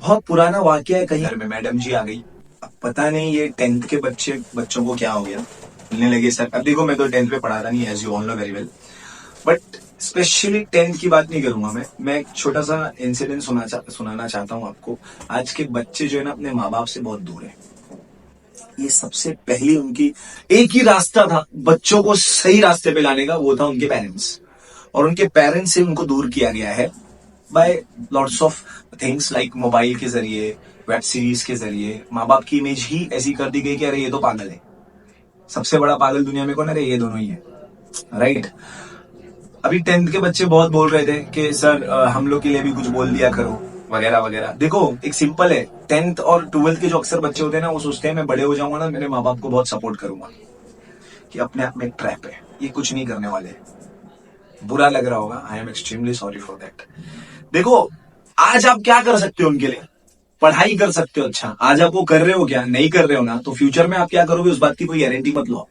बहुत पुराना वाकया है। कहीं घर में मैडम जी आ गई। अब पता नहीं ये 10th के बच्चों को क्या हो गया, बोलने लगे सर। अब देखो मैं तो 10th में पढ़ा था नहीं, as you all know very well, but specially 10th की बात नहीं करूंगा मैं एक छोटा सा इंसिडेंट सुनाना चाहता हूँ आपको। आज के बच्चे जो है ना अपने माँ बाप से बहुत दूर है। ये सबसे पहली उनकी एक ही रास्ता था बच्चों को सही रास्ते पे लाने का, वो था उनके पेरेंट्स। और उनके पेरेंट्स से उनको दूर किया गया है by lots of things like mobile के जरिए, वेब सीरीज के जरिए। माँ बाप की इमेज ही ऐसी कर दी गई कि अरे ये तो पागल है। सबसे बड़ा पागल दुनिया में कौन है? अरे ये दोनों ही है, राइट। अभी 10th के बच्चे बहुत बोल रहे थे कि सर हम लोग के लिए भी कुछ बोल दिया करो वगैरह वगैरह। देखो एक सिंपल है, 10th और 12th के जो अक्सर बच्चे होते हैं ना, वो सोचते हैं मैं बड़े हो जाऊंगा ना, मेरे माँ बाप को बहुत सपोर्ट करूंगा। कि अपने आप में एक ट्रैप है, ये कुछ नहीं करने वाले। बुरा लग रहा होगा, I am extremely sorry for that. देखो आज आप क्या कर सकते हो उनके लिए? पढ़ाई कर सकते हो। अच्छा आज आप वो कर रहे हो, क्या नहीं कर रहे हो ना, तो फ्यूचर में आप क्या करोगे उस बात की कोई गारंटी मत लो।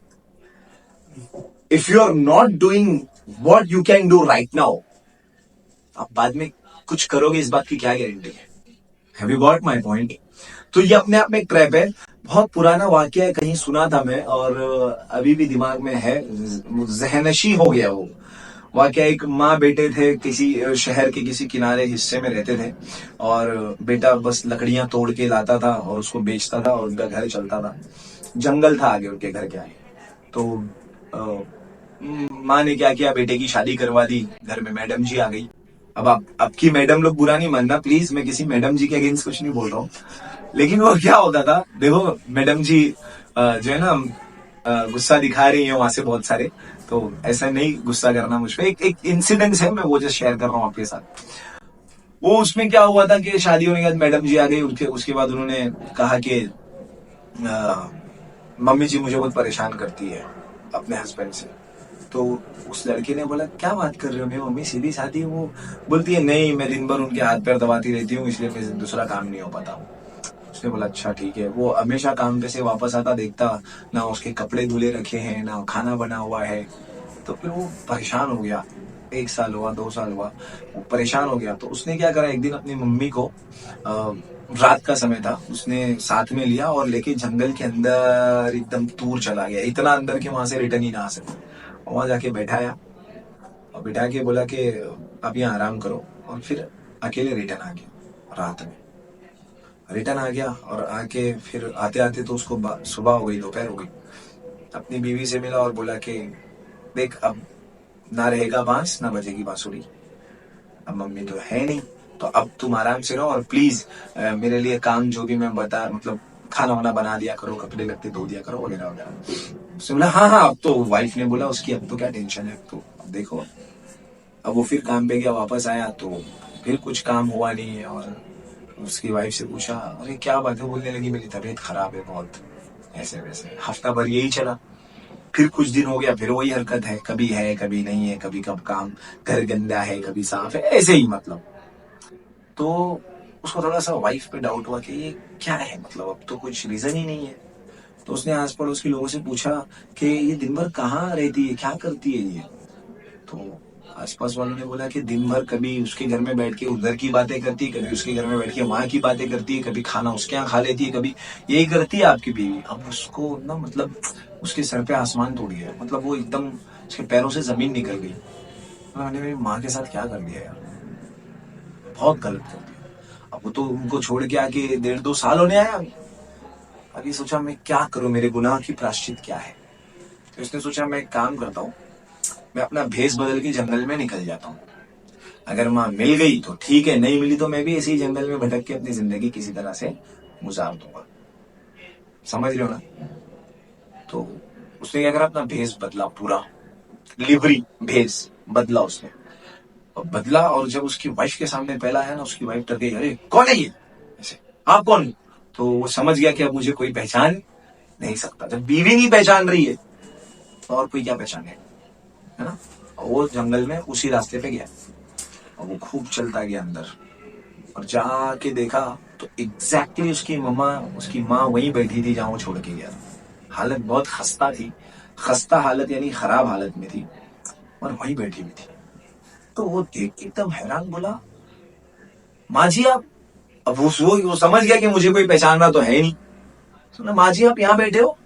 If you are not doing what you can do right now, आप बाद में कुछ करोगे, इस बात की क्या गारंटी है? Have you got my point? तो ये अपने आप में एक ट्रैप है। बहुत पुराना वाकया है, कहीं सुना था मैं, और अभी भी दिमाग में है, जहनशी हो गया वो वाकया। एक माँ बेटे थे, किसी शहर के किसी किनारे हिस्से में रहते थे, और बेटा बस लकड़ियां तोड़ के लाता था और उसको बेचता था और उनका घर चलता था। जंगल था आगे उनके घर के आगे। तो माँ ने क्या किया, बेटे की शादी करवा दी। घर में मैडम जी आ गई। अब आप आपकी मैडम लोग बुरा नहीं मानना प्लीज, मैं किसी मैडम जी के अगेंस्ट कुछ नहीं बोल रहा हूँ। लेकिन वो क्या होता था, देखो मैडम जी जो है ना गुस्सा दिखा रही है वहां से बहुत सारे, तो ऐसा नहीं गुस्सा करना मुझ पे। एक इंसिडेंस है, मैं वो जस्ट शेयर कर रहा हूँ आपके साथ। वो उसमें क्या हुआ था कि शादी होने के बाद मैडम जी आ गई, उसके बाद उन्होंने कहा कि मम्मी जी मुझे बहुत परेशान करती है अपने हस्बैंड से। तो उस लड़के ने बोला क्या बात कर रहे हो, मेरी मम्मी सीधी सादी। वो बोलती है नहीं, मैं दिन भर उनके हाथ पैर दबाती रहती हूँ, इसलिए मैं दूसरा काम नहीं हो पाता। उसने बोला अच्छा ठीक है। वो हमेशा काम पे से वापस आता, देखता ना उसके कपड़े धुले रखे हैं ना खाना बना हुआ है। तो फिर वो परेशान हो गया। 1 साल हुआ, 2 साल हुआ, वो परेशान हो गया। तो उसने क्या करा, एक दिन अपनी मम्मी को रात का समय था, उसने साथ में लिया और लेके जंगल के अंदर एकदम दूर चला गया, इतना अंदर के वहां से रिटर्न ही ना आ सके। वहां जाके बैठाया और बिठा के बोला कि आप यहाँ आराम करो, और फिर अकेले रिटर्न आ गया। रात में रिटर्न आ गया और आके फिर आते आते तो उसको सुबह हो गई, दोपहर हो गई। अपनी बीवी से मिला और बोला कि देख अब ना रहेगा बांस ना बजेगी बांसुरी। अब मम्मी तो है नहीं, तो अब तुम आराम से रहो, और प्लीज मेरे लिए काम जो भी मैं बता, मतलब खाना वाना बना दिया करो, कपड़े लगते धो दिया करो वगैरह वगैरह। उसने बोला हाँ हाँ। अब तो वाइफ ने बोला उसकी अब तो क्या टेंशन है, अब तो अब देखो। अब वो फिर काम पे गया, वापस आया तो फिर कुछ काम हुआ नहीं है। और उसकी वाइफ से पूछा अरे क्या बात है, बोलने लगी मेरी तबीयत खराब है बहुत, ऐसे वैसे। हफ्ता भर यही चला। फिर कुछ दिन हो गया, फिर वही हरकत है कभी नहीं है, कभी कब काम, घर गंदा है कभी साफ है, ऐसे ही मतलब। तो उसको थोड़ा सा वाइफ पे डाउट हुआ कि ये क्या है, मतलब अब तो कुछ रीजन ही नहीं है। तो उसने आस पड़ोस के लोगों से पूछा कि ये दिन भर कहाँ रहती है, क्या करती है ये। तो आसपास वालों ने बोला कि दिन भर कभी उसके घर में बैठ के उधर की बातें करती है, कभी उसके घर में बैठ के वहां की बातें करती है, कभी खाना उसके यहाँ खा लेती है, कभी यही करती है आपकी बीवी। अब उसको ना मतलब उसके सर पे आसमान टूट गया, मतलब वो एकदम उसके पैरों से जमीन निकल गई। मैंने मेरी माँ के साथ क्या कर दिया यार, बहुत गलत कर दिया। अब वो तो उनको छोड़ के आके 1.5-2 साल होने आया। अब ये सोचा मैं क्या करूं, मेरे गुनाह की प्राश्चित क्या है। तो इसने सोचा मैं एक काम करता हूँ, मैं अपना भेष बदल के जंगल में निकल जाता हूँ। अगर माँ मिल गई तो ठीक है, नहीं मिली तो मैं भी इसी जंगल में भटक के अपनी जिंदगी किसी तरह से गुजार दूंगा। समझ रहे हो ना? तो उसने क्या करा, अपना भेष बदला पूरा, लिवरी भेष बदला उसने। और बदला, और जब उसकी वाइफ के सामने पहला आया ना, उसकी वाइफ डर गई, अरे कौन है ये, ऐसे आप कौन। तो वो समझ गया कि अब मुझे कोई पहचान नहीं सकता। जब बीवी नहीं पहचान रही है तो और कोई क्या पहचाने, है ना। और वो जंगल में उसी रास्ते पे गया और वो खूब चलता गया अंदर, और जाके देखा तो एग्जैक्टली उसकी माँ वहीं बैठी थी जहां वो छोड़ के गया था। हालत बहुत खस्ता थी, खस्ता हालत यानी खराब हालत में थी, और वहीं बैठी हुई थी। तो वो देख के एकदम हैरान, बोला माँ जी आप अब वो समझ गया कि मुझे कोई पहचान रहा तो है नहीं। तो माँ जी आप यहाँ बैठे हो?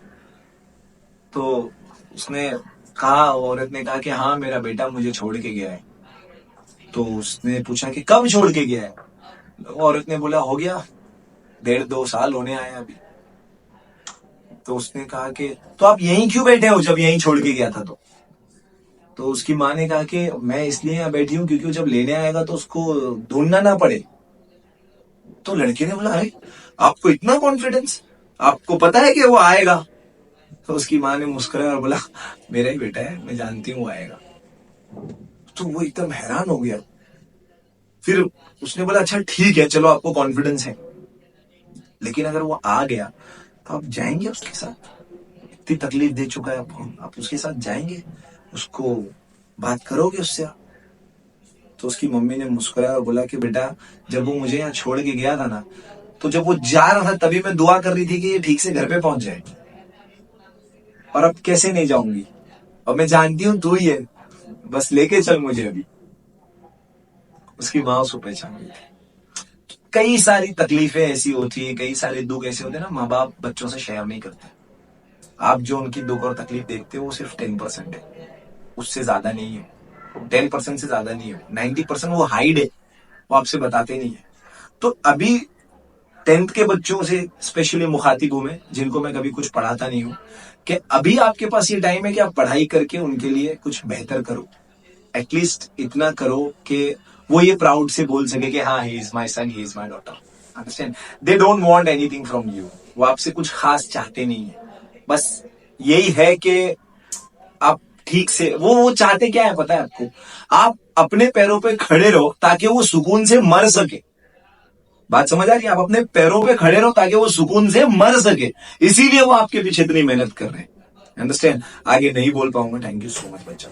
तो उसने कहा, औरत ने कहा कि हाँ मेरा बेटा मुझे छोड़ के गया है। तो उसने पूछा कि कब छोड़ के गया है? औरत ने बोला हो गया 1.5-2 साल होने आए अभी। तो उसने कहा कि तो आप यहीं क्यों बैठे हो जब यहीं छोड़ के गया था? तो उसकी माँ ने कहा कि मैं इसलिए यहाँ बैठी हूँ क्योंकि वो जब लेने आएगा तो उसको ढूंढना ना पड़े। तो लड़के ने बोला अरे आपको इतना कॉन्फिडेंस, आपको पता है कि वो आएगा? तो उसकी माँ ने मुस्कुराया और बोला मेरा ही बेटा है, मैं जानती हूँ वो आएगा। तो वो एकदम हैरान हो गया। फिर उसने बोला अच्छा ठीक है, चलो आपको कॉन्फिडेंस है, लेकिन अगर वो आ गया तो आप जाएंगे उसके साथ? इतनी तकलीफ दे चुका है आपको, आप उसके साथ जाएंगे? उसको बात करोगे उससे? तो उसकी मम्मी ने मुस्कुराया और बोला कि बेटा जब वो मुझे यहाँ छोड़ के गया था ना, तो जब वो जा रहा था तभी मैं दुआ कर रही थी कि ये ठीक से घर पे पहुंच जाए। और अब कैसे नहीं जाऊंगी, और मैं जानती हूँ तू ही है, बस लेके चल मुझे अभी। उसकी माँ उसको पहचान गई थी। कई सारी तकलीफें ऐसी होती है, कई सारे दुख ऐसे होते हैं ना, माँ बाप बच्चों से शेयर नहीं करते। आप जो उनकी दुख और तकलीफ देखते हो वो सिर्फ 10% है, उससे ज्यादा नहीं है। 10% से ज्यादा नहीं है, 90% वो हाइड है, वो आपसे बताते नहीं है। तो अभी 10th के बच्चों से स्पेशली मुखातिब हूं मैं, जिनको मैं कभी कुछ पढ़ाता नहीं हूं, कि अभी आपके पास ये टाइम है कि आप पढ़ाई करके उनके लिए कुछ बेहतर करो। एटलीस्ट इतना करो कि वो ये प्राउड से बोल सके कि हाँ he is my son, he is my daughter. Understand? They don't want anything from you. वो आपसे कुछ खास चाहते नहीं है, बस यही है कि आप ठीक से, वो चाहते क्या है पता है आपको? आप अपने पैरों पे खड़े रहो ताकि वो सुकून से मर सके। बात समझ आ रही है? आप अपने पैरों पे खड़े रहो ताकि वो सुकून से मर सके, इसीलिए वो आपके पीछे इतनी मेहनत कर रहे हैं। अंडरस्टैंड? आगे नहीं बोल पाऊंगा। थैंक यू सो मच बच्चा।